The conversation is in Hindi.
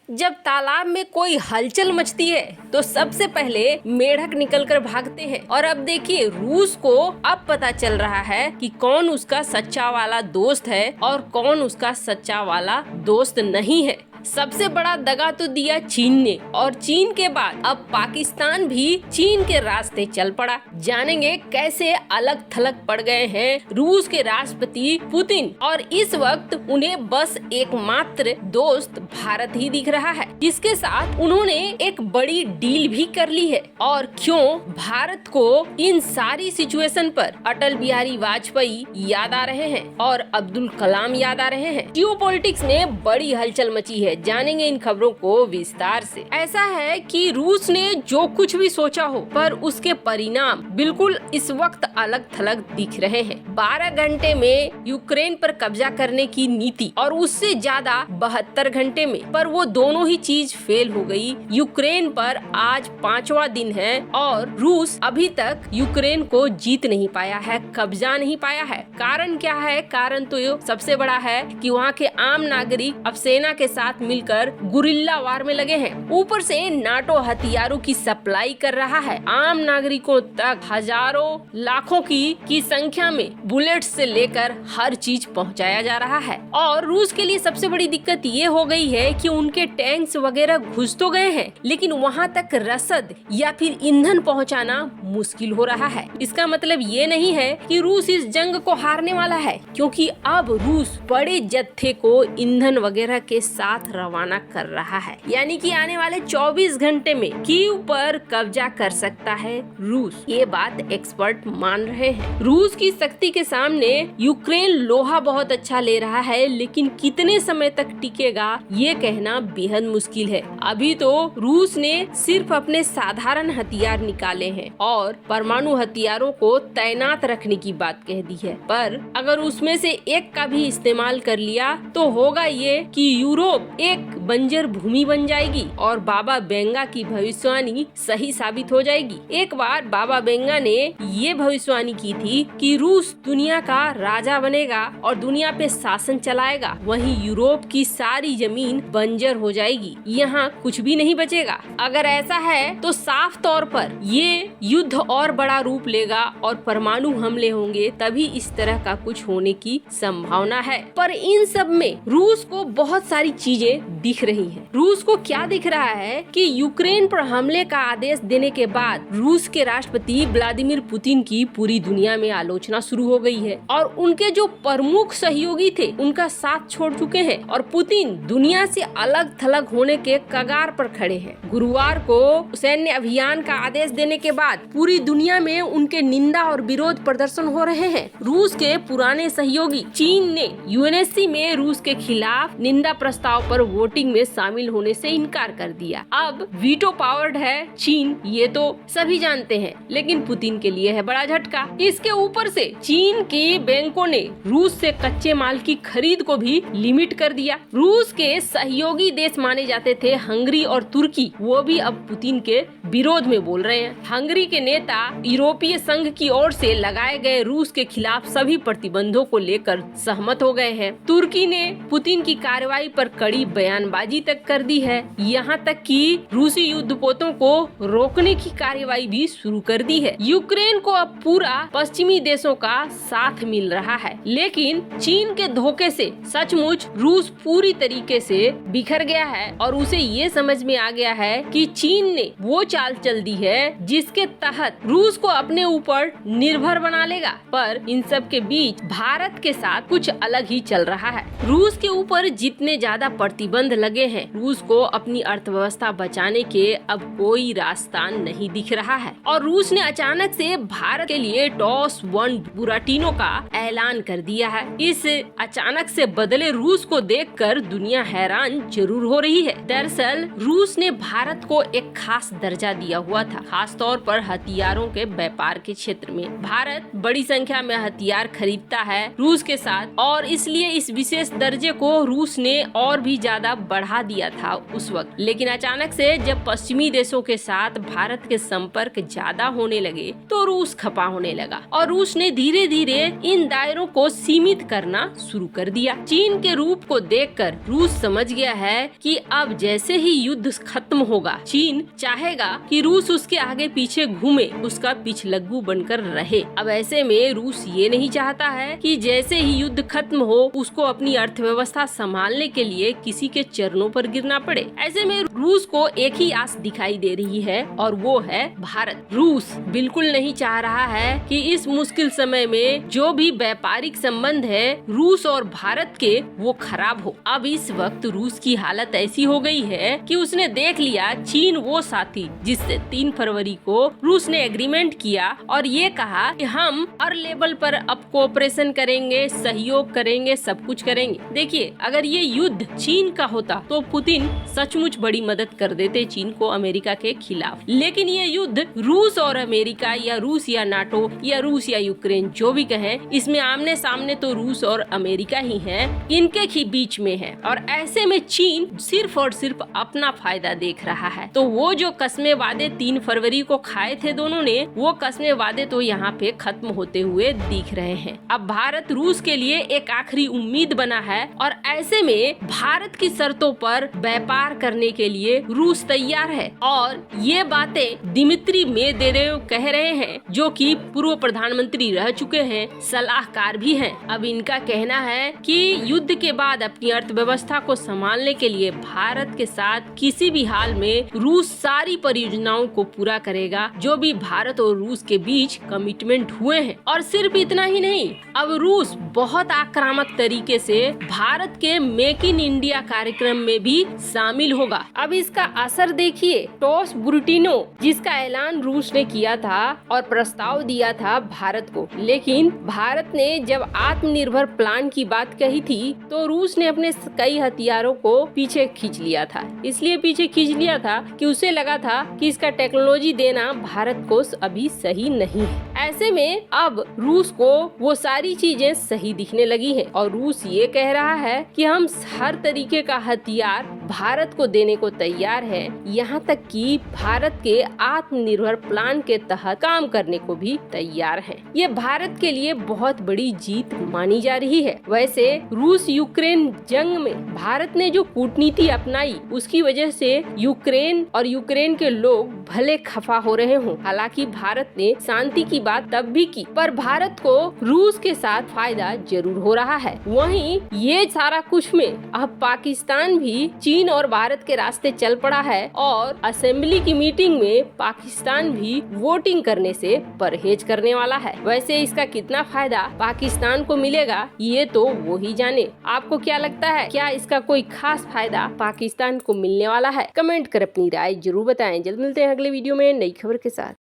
जब तालाब में कोई हलचल मचती है तो सबसे पहले मेढक निकलकर भागते हैं। और अब देखिए, रूस को अब पता चल रहा है कि कौन उसका सच्चा वाला दोस्त है और कौन उसका सच्चा वाला दोस्त नहीं है। सबसे बड़ा दगा तो दिया चीन ने, और चीन के बाद अब पाकिस्तान भी चीन के रास्ते चल पड़ा। जानेंगे कैसे अलग थलग पड़ गए हैं रूस के राष्ट्रपति पुतिन, और इस वक्त उन्हें बस एकमात्र दोस्त भारत ही दिख रहा है, जिसके साथ उन्होंने एक बड़ी डील भी कर ली है। और क्यों भारत को इन सारी सिचुएशन पर अटल बिहारी वाजपेयी याद आ रहे हैं और अब्दुल कलाम याद आ रहे हैं। जियोपॉलिटिक्स में बड़ी हलचल मची है, जानेंगे इन खबरों को विस्तार से। ऐसा है कि रूस ने जो कुछ भी सोचा हो, पर उसके परिणाम बिल्कुल इस वक्त अलग थलग दिख रहे हैं। 12 घंटे में यूक्रेन पर कब्जा करने की नीति और उससे ज्यादा 72 घंटे में, पर वो दोनों ही चीज फेल हो गई। यूक्रेन पर आज 5वां दिन है और रूस अभी तक यूक्रेन को जीत नहीं पाया है, कब्जा नहीं पाया है। कारण क्या है? कारण तो सबसे बड़ा है कि वहाँ के आम नागरिक अब सेना के साथ मिलकर गुरिल्ला वार में लगे हैं। ऊपर से नाटो हथियारों की सप्लाई कर रहा है। आम नागरिकों तक हजारों लाखों की संख्या में बुलेट्स से लेकर हर चीज पहुंचाया जा रहा है। और रूस के लिए सबसे बड़ी दिक्कत ये हो गई है कि उनके टैंक्स वगैरह घुस तो गए हैं, लेकिन वहां तक रसद या फिर ईंधन पहुंचाना मुश्किल हो रहा है। इसका मतलब ये नहीं है कि रूस इस जंग को हारने वाला है, क्योंकि अब रूस बड़े जत्थे को ईंधन वगैरह के साथ रवाना कर रहा है। यानी कि आने वाले 24 घंटे में कीव पर कब्जा कर सकता है रूस। ये बात एक्सपर्ट मान रहे हैं। रूस की शक्ति के सामने यूक्रेन लोहा बहुत अच्छा ले रहा है, लेकिन कितने समय तक टिकेगा ये कहना बेहद मुश्किल है। अभी तो रूस ने सिर्फ अपने साधारण हथियार निकाले हैं और परमाणु हथियारों को तैनात रखने की बात कह दी है, पर अगर उसमें से एक का भी इस्तेमाल कर लिया तो होगा ये कि यूरोप एक बंजर भूमि बन जाएगी और बाबा बेंगा की भविष्यवाणी सही साबित हो जाएगी। एक बार बाबा बेंगा ने ये भविष्यवाणी की थी कि रूस दुनिया का राजा बनेगा और दुनिया पे शासन चलाएगा, वहीं यूरोप की सारी जमीन बंजर हो जाएगी, यहाँ कुछ भी नहीं बचेगा। अगर ऐसा है तो साफ तौर पर ये युद्ध और बड़ा रूप लेगा और परमाणु हमले होंगे, तभी इस तरह का कुछ होने की संभावना है। पर इन सब में रूस को बहुत सारी चीजें दिख रही हैं। रूस को क्या दिख रहा है कि यूक्रेन पर हमले का आदेश देने के बाद रूस के राष्ट्रपति व्लादिमीर पुतिन की पूरी दुनिया में आलोचना शुरू हो गई है और उनके जो प्रमुख सहयोगी थे उनका साथ छोड़ चुके हैं और पुतिन दुनिया से अलग थलग होने के कगार पर खड़े हैं। गुरुवार को सैन्य अभियान का आदेश देने के बाद पूरी दुनिया में उनके निंदा और विरोध प्रदर्शन हो रहे हैं। रूस के पुराने सहयोगी चीन ने यूएनएससी में रूस के खिलाफ निंदा प्रस्ताव पर वोटिंग में शामिल होने से इनकार कर दिया। अब वीटो पावर्ड है चीन, ये तो सभी जानते हैं, लेकिन पुतिन के लिए है बड़ा झटका। इसके ऊपर से चीन की बैंकों ने रूस से कच्चे माल की खरीद को भी लिमिट कर दिया। रूस के सहयोगी देश माने जाते थे हंगरी और तुर्की, वो भी अब पुतिन के विरोध में बोल रहे हैं। हंगरी के नेता यूरोपीय संघ की ओर से लगाए गए रूस के खिलाफ सभी प्रतिबंधों को लेकर सहमत हो गए हैं। तुर्की ने पुतिन की कार्रवाई पर कड़ी बयानबाजी तक कर दी है, यहाँ तक कि रूसी युद्धपोतों को रोकने की कार्रवाई भी शुरू कर दी है। यूक्रेन को अब पूरा पश्चिमी देशों का साथ मिल रहा है, लेकिन चीन के धोखे से सचमुच रूस पूरी तरीके से बिखर गया है और उसे ये समझ में आ गया है कि चीन ने वो चाल चल दी है जिसके तहत रूस को अपने ऊपर निर्भर बना लेगा। पर इन सब के बीच भारत के साथ कुछ अलग ही चल रहा है। रूस के ऊपर जितने ज्यादा प्रतिबंध लगे हैं, रूस को अपनी अर्थव्यवस्था बचाने के अब कोई रास्ता नहीं दिख रहा है और रूस ने अचानक से भारत के लिए टॉस वन बुराटिनो का ऐलान कर दिया है। इस अचानक से बदले रूस को देखकर दुनिया हैरान जरूर हो रही है। दरअसल रूस ने भारत को एक खास दर्जा ढांचा दिया हुआ था, खास तौर पर हथियारों के व्यापार के क्षेत्र में। भारत बड़ी संख्या में हथियार खरीदता है रूस के साथ और इसलिए इस विशेष दर्जे को रूस ने और भी ज्यादा बढ़ा दिया था उस वक्त। लेकिन अचानक से जब पश्चिमी देशों के साथ भारत के संपर्क ज्यादा होने लगे तो रूस खपा होने लगा और रूस ने धीरे धीरे इन दायरों को सीमित करना शुरू कर दिया। चीन के रूप को देखकर रूस समझ गया है कि अब जैसे ही युद्ध खत्म होगा, चीन चाहेगा कि रूस उसके आगे पीछे घूमे, उसका पिछलग्गू बनकर रहे। अब ऐसे में रूस ये नहीं चाहता है कि जैसे ही युद्ध खत्म हो उसको अपनी अर्थव्यवस्था संभालने के लिए किसी के चरणों पर गिरना पड़े। ऐसे में रूस को एक ही आस दिखाई दे रही है और वो है भारत। रूस बिल्कुल नहीं चाह रहा है कि इस मुश्किल समय में जो भी व्यापारिक संबंध है रूस और भारत के वो खराब हो। अब इस वक्त रूस की हालत ऐसी हो गई है कि उसने देख लिया चीन वो साथी जिससे 3 फरवरी को रूस ने एग्रीमेंट किया और ये कहा कि हम हर लेवल पर अब कोऑपरेशन करेंगे, सहयोग करेंगे, सब कुछ करेंगे। देखिए, अगर ये युद्ध चीन का होता तो पुतिन सचमुच बड़ी मदद कर देते चीन को अमेरिका के खिलाफ। लेकिन ये युद्ध रूस और अमेरिका या रूस या नाटो या रूस या यूक्रेन जो भी कहें, इसमें आमने सामने तो रूस और अमेरिका ही हैं, इनके बीच में है और ऐसे में चीन सिर्फ और सिर्फ अपना फायदा देख रहा है। तो वो जो कस्मे वादे 3 फरवरी को खाए थे दोनों ने, वो कस्मे वादे तो यहाँ पे खत्म होते हुए दिख रहे हैं। अब भारत रूस के लिए एक आखिरी उम्मीद बना है और ऐसे में भारत की शर्तों पर व्यापार करने के लिए रूस तैयार है। और ये बातें दिमित्री मेदवेदेव कह रहे हैं, जो कि पूर्व प्रधानमंत्री रह चुके हैं, सलाहकार भी हैं। अब इनका कहना है कि युद्ध के बाद अपनी अर्थव्यवस्था को संभालने के लिए भारत के साथ किसी भी हाल में रूस सारी परियोजनाओं को पूरा करेगा जो भी भारत और रूस के बीच कमिटमेंट हुए हैं। और सिर्फ इतना ही नहीं, अब रूस बहुत आक्रामक तरीके से भारत के मेक इन इंडिया कार्यक्रम में भी शामिल होगा। अब इसका असर देखिए, टॉस बुर्टिनो जिसका ऐलान रूस ने किया था और प्रस्ताव दिया था भारत को, लेकिन भारत ने जब आत्मनिर्भर प्लान की बात कही थी तो रूस ने अपने कई हथियारों को पीछे खींच लिया था। इसलिए पीछे खींच लिया था कि उसे लगा था कि इसका टेक्नोलॉजी देना भारत को अभी सही नहीं है। ऐसे में अब रूस को वो सारी चीजें सही दिखने लगी हैं और रूस ये कह रहा है कि हम हर तरीके का हथियार भारत को देने को तैयार है, यहाँ तक कि भारत के आत्मनिर्भर प्लान के तहत काम करने को भी तैयार है। ये भारत के लिए बहुत बड़ी जीत मानी जा रही है। वैसे रूस यूक्रेन जंग में भारत ने जो कूटनीति अपनाई उसकी वजह से यूक्रेन और यूक्रेन के लोग भले खफा हो रहे हों, हालांकि भारत ने शांति की बात तब भी की, पर भारत को रूस के साथ फायदा जरूर हो रहा है। वहीं ये सारा कुछ में अब पाकिस्तान भी चीन और भारत के रास्ते चल पड़ा है और असेंबली की मीटिंग में पाकिस्तान भी वोटिंग करने से परहेज करने वाला है। वैसे इसका कितना फायदा पाकिस्तान को मिलेगा ये तो वो ही जाने। आपको क्या लगता है, क्या इसका कोई खास फायदा पाकिस्तान को मिलने वाला है? कमेंट कर अपनी राय जरूर बताएं। जल्द मिलते हैं अगले वीडियो में नई खबर के साथ।